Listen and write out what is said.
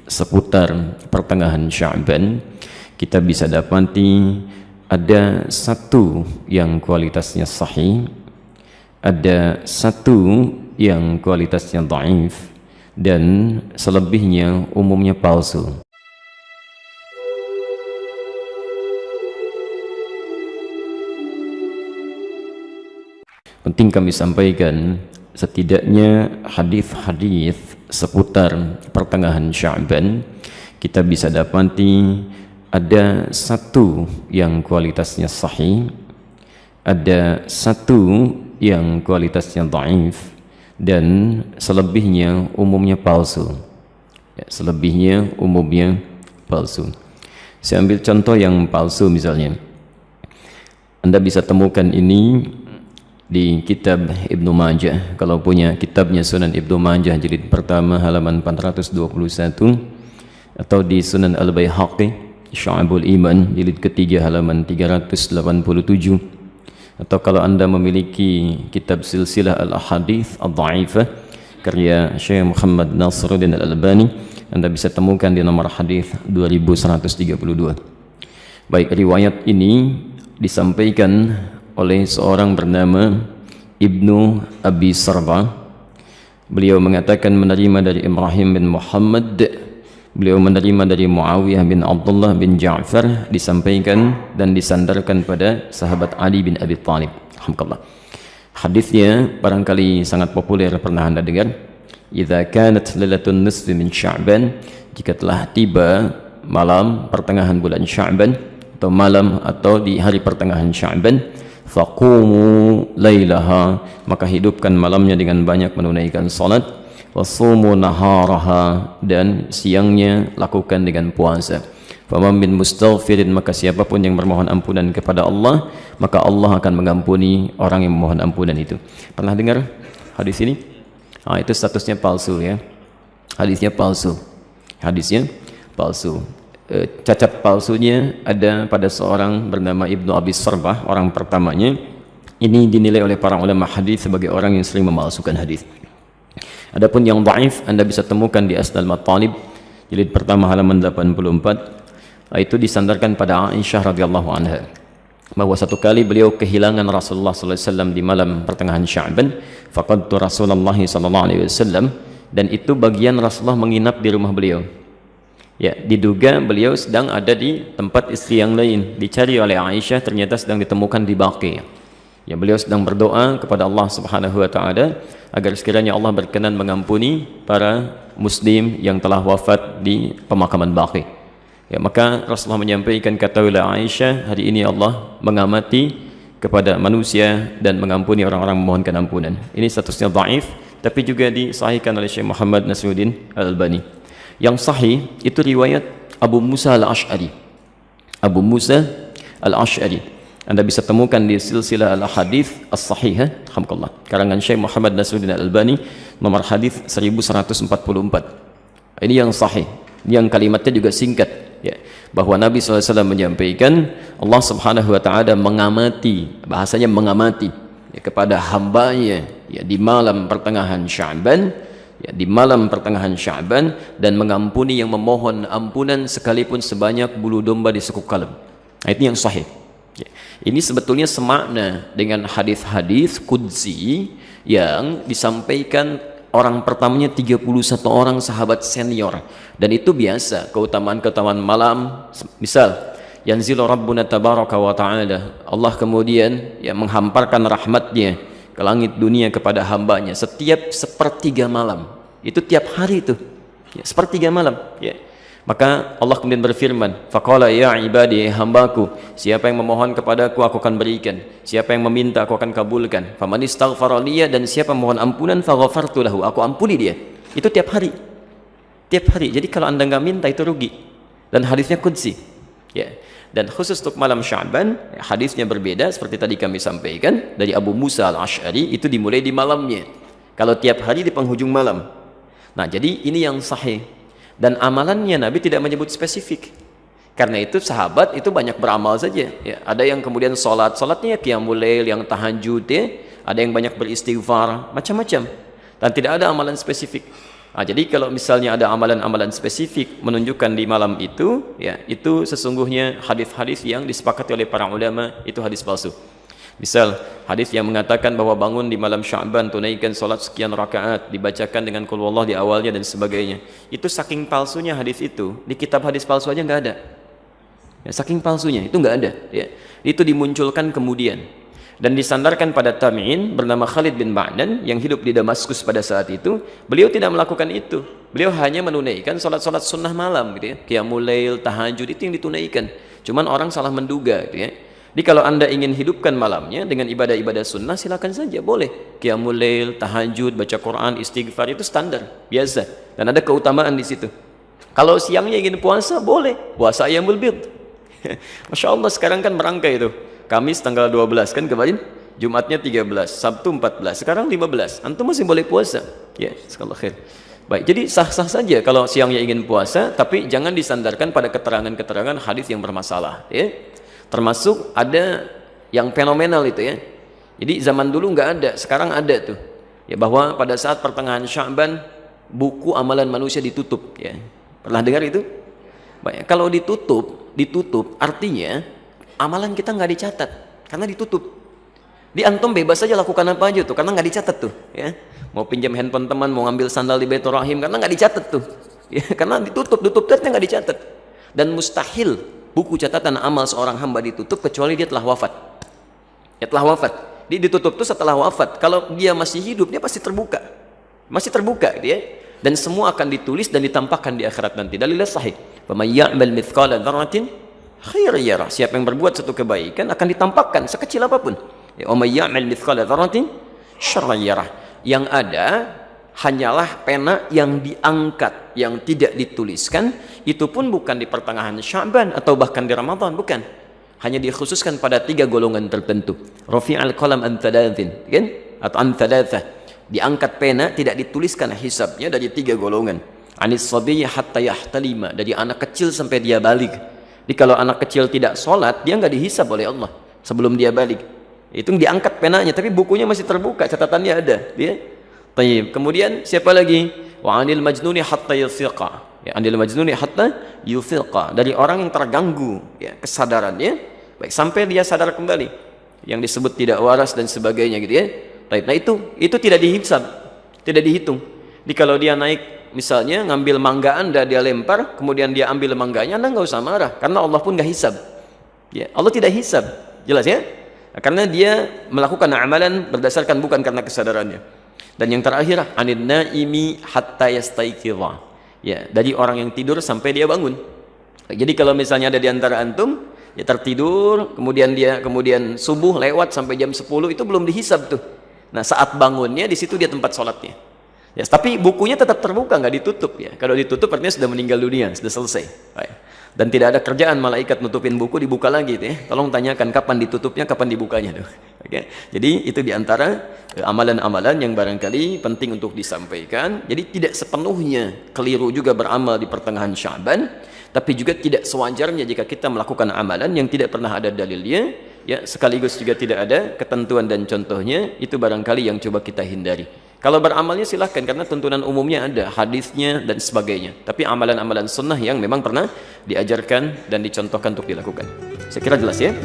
seputar pertengahan Sya'ban, kita bisa dapati ada satu yang kualitasnya sahih, ada satu yang kualitasnya dhaif, dan selebihnya umumnya palsu. Penting kami sampaikan, setidaknya hadis-hadis seputar pertengahan Sya'ban kita bisa dapati ada satu yang kualitasnya sahih, ada satu yang kualitasnya dhaif, dan selebihnya umumnya palsu. Selebihnya umumnya palsu. Saya ambil contoh yang palsu misalnya. Anda bisa temukan ini di kitab Ibnu Majah. Kalau punya kitabnya Sunan Ibnu Majah jilid pertama halaman 421, atau di Sunan Al-Baihaqi Syu'abul Iman jilid ketiga halaman 387, atau kalau Anda memiliki kitab Silsilah Al-Ahadits Ad-Dha'ifah karya Syekh Muhammad Nasiruddin Al-Albani, Anda bisa temukan di nomor hadis 2132. Baik, riwayat ini disampaikan oleh seorang bernama Ibnu Abi Sarba. Beliau mengatakan menerima dari Ibrahim bin Muhammad, beliau menerima dari Muawiyah bin Abdullah bin Ja'far, disampaikan dan disandarkan pada sahabat Ali bin Abi Thalib. Alhamdulillah. Hadisnya barangkali sangat populer, pernah Anda dengar. Idza kanat lailatun nisfi min Sya'ban, jika telah tiba malam pertengahan bulan Sya'ban, atau malam atau di hari pertengahan Sya'ban, faqumu lailaha, maka hidupkan malamnya dengan banyak menunaikan salat, wasumu naharaha, dan siangnya lakukan dengan puasa. Faman min mustaghfirin, maka siapapun yang bermohon ampunan kepada Allah, maka Allah akan mengampuni orang yang memohon ampunan itu. Pernah dengar hadis ini? Itu statusnya palsu ya. Hadisnya palsu. Hadisnya palsu. Cacat palsunya ada pada seorang bernama Ibnu Abi Sarbah, orang pertamanya. Ini dinilai oleh para ulama hadis sebagai orang yang sering memalsukan hadis. Adapun yang dhaif Anda bisa temukan di Asnal Matalib jilid pertama halaman 84. Itu disandarkan pada Aisyah radhiyallahu anha bahwa satu kali beliau kehilangan Rasulullah sallallahu alaihi wasallam di malam pertengahan Sya'ban. Faqadtu Rasulullah sallallahu alaihi wasallam, dan itu bagian Rasulullah menginap di rumah beliau. Ya, diduga beliau sedang ada di tempat istri yang lain. Dicari oleh Aisyah, ternyata sedang ditemukan di Baqi. Ya, beliau sedang berdoa kepada Allah Subhanahu wa taala agar sekiranya Allah berkenan mengampuni para muslim yang telah wafat di pemakaman Baqi. Ya, maka Rasulullah menyampaikan, katakanlah Aisyah, hari ini Allah mengamati kepada manusia dan mengampuni orang-orang memohonkan ampunan. Ini statusnya dhaif, tapi juga disahihkan oleh Syekh Muhammad Nasiruddin Al-Albani. Yang sahih itu riwayat Abu Musa Al-Ash'ari. Abu Musa Al-Ash'ari Anda bisa temukan di Silsilah Al-Hadits As-Sahihah, alhamdulillah, karangan Syekh Muhammad Nasiruddin Al-Albani, nomor hadis 1144. Ini yang sahih, yang kalimatnya juga singkat ya, bahwa Nabi SAW menyampaikan Allah Subhanahu wa taala mengamati, bahasanya mengamati ya, kepada hambanya ya, di malam pertengahan Sya'ban, ya, di malam pertengahan Sya'ban, dan mengampuni yang memohon ampunan sekalipun sebanyak bulu domba di sekuk kalem. Itu yang sahih ya. Ini sebetulnya semakna dengan hadis-hadis qudsi yang disampaikan orang pertamanya 31 orang sahabat senior, dan itu biasa keutamaan-keutamaan malam. Misal yanzilu rabbuna tabaraka wa ta'ala, Allah kemudian ya menghamparkan rahmatnya ke langit dunia kepada hambanya setiap sepertiga malam. Itu tiap hari itu ya, sepertiga malam ya. Maka Allah kemudian berfirman, faqala ya ibadi, hambaku, siapa yang memohon kepadaku aku akan berikan, siapa yang meminta aku akan kabulkan, faman istaghfara liya, dan siapa mohon ampunan faghafartu lahu, aku ampuni dia. Itu tiap hari, tiap hari. Jadi kalau Anda nggak minta itu rugi, dan hadisnya qudsi ya. Dan khusus untuk malam Sya'ban hadisnya berbeda, seperti tadi kami sampaikan dari Abu Musa Al-Ash'ari, itu dimulai di malamnya. Kalau tiap hari di penghujung malam. Nah, jadi ini yang sahih. Dan amalannya Nabi tidak menyebut spesifik. Karena itu sahabat itu banyak beramal saja ya. Ada yang kemudian salatnya qiyamul lail, yang tahajud ya. Ada yang banyak beristighfar, macam-macam. Dan tidak ada amalan spesifik. Jadi kalau misalnya ada amalan-amalan spesifik menunjukkan di malam itu, ya itu sesungguhnya hadis-hadis yang disepakati oleh para ulama itu hadis palsu. Misal hadis yang mengatakan bahwa bangun di malam Sya'ban, tunaikan salat sekian rakaat, dibacakan dengan qul huwallah di awalnya dan sebagainya. Itu saking palsunya hadis itu, di kitab hadis palsu aja nggak ada. Ya, saking palsunya itu nggak ada. Ya. Itu dimunculkan kemudian dan disandarkan pada tabi'in bernama Khalid bin Ma'dan yang hidup di Damaskus pada saat itu. Beliau tidak melakukan itu. Beliau hanya menunaikan salat-salat sunnah malam gitu ya. Qiyamul lail, tahajud itu yang ditunaikan. Cuman orang salah menduga gitu ya. Jadi kalau Anda ingin hidupkan malamnya dengan ibadah-ibadah sunnah, silakan saja, boleh. Qiyamul lail, tahajud, baca Quran, istighfar itu standar, biasa. Dan ada keutamaan di situ. Kalau siangnya ingin puasa, boleh. Puasa ayyamul bid. Masya Allah sekarang kan merangkai itu. Kamis tanggal 12 kan kemarin, Jumatnya 13, Sabtu 14, sekarang 15. Antum masih boleh puasa. Ya, sekallah khair. Baik, jadi sah-sah saja kalau siangnya ingin puasa, tapi jangan disandarkan pada keterangan-keterangan hadis yang bermasalah, ya. Termasuk ada yang fenomenal itu ya. Jadi zaman dulu nggak ada, sekarang ada tuh. Ya, bahwa pada saat pertengahan Sya'ban buku amalan manusia ditutup, ya. Pernah dengar itu? Baik, kalau ditutup artinya amalan kita nggak dicatat karena ditutup. Di antum bebas saja lakukan apa aja tuh karena nggak dicatat tuh, ya. Mau pinjam handphone teman, mau ngambil sandal di Baitur Rahim karena nggak dicatat tuh, ya. Karena tutupnya nggak dicatat. Dan mustahil buku catatan amal seorang hamba ditutup kecuali dia telah wafat. Ya telah wafat. Dia ditutup tuh setelah wafat. Kalau dia masih hidup dia pasti terbuka, dia. Dan semua akan ditulis dan ditampakkan di akhirat nanti. Dalilnya sahih. Faman ya'mal mithqala dzarratin khairan yarah. Siapa yang berbuat satu kebaikan akan ditampakkan sekecil apapun. Ya, wa may ya'mal mithqala dzarratin syarran yarah. Yang ada hanyalah pena yang diangkat, yang tidak dituliskan. Itu pun bukan di pertengahan Sya'ban atau bahkan di Ramadan, bukan. Hanya dikhususkan pada 3 golongan tertentu. Rafi'al qalam an thalathin, kan? Atau an thalathah. Diangkat pena, tidak dituliskan hisabnya dari 3 golongan. Anis sabiyyi hatta yahtalima, dari anak kecil sampai dia balik. Jadi kalau anak kecil tidak sholat, dia nggak dihisab oleh Allah sebelum dia balik. Itu diangkat penanya, tapi bukunya masih terbuka, catatannya ada. Dia. Kemudian siapa lagi? Wa anil majnuni hatta yufiqa. Ya, anil majnuni hatta yufiqa. Dari orang yang terganggu ya, kesadarannya, baik sampai dia sadar kembali. Yang disebut tidak waras dan sebagainya gitu ya. Nah itu tidak dihisab, tidak dihitung. Jadi kalau dia naik misalnya ngambil mangga Anda, dia lempar, kemudian dia ambil mangganya, Anda nggak usah marah, karena Allah pun nggak hisab. Ya, Allah tidak hisab, jelas ya? Karena dia melakukan amalan berdasarkan bukan karena kesadarannya. Dan yang terakhir, anin naimi hatta yastaiqidha. Ya, dari orang yang tidur sampai dia bangun. Jadi kalau misalnya ada di antara antum, ya tertidur, kemudian subuh lewat sampai jam 10 itu belum dihisab tuh. Nah, saat bangunnya di situ dia tempat sholatnya. Ya, tapi bukunya tetap terbuka, nggak ditutup ya. Kalau ditutup artinya sudah meninggal dunia, sudah selesai. Baik. Dan tidak ada kerjaan malaikat nutupin buku, dibuka lagi ya. Tolong tanyakan kapan ditutupnya, kapan dibukanya tuh. Oke. Jadi itu diantara amalan-amalan yang barangkali penting untuk disampaikan. Jadi tidak sepenuhnya keliru juga beramal di pertengahan Sya'ban, tapi juga tidak sewajarnya jika kita melakukan amalan yang tidak pernah ada dalilnya, ya sekaligus juga tidak ada ketentuan dan contohnya, itu barangkali yang coba kita hindari. Kalau beramalnya silahkan, karena tuntunan umumnya ada, hadisnya dan sebagainya. Tapi amalan-amalan sunnah yang memang pernah diajarkan dan dicontohkan untuk dilakukan. Saya kira jelas ya.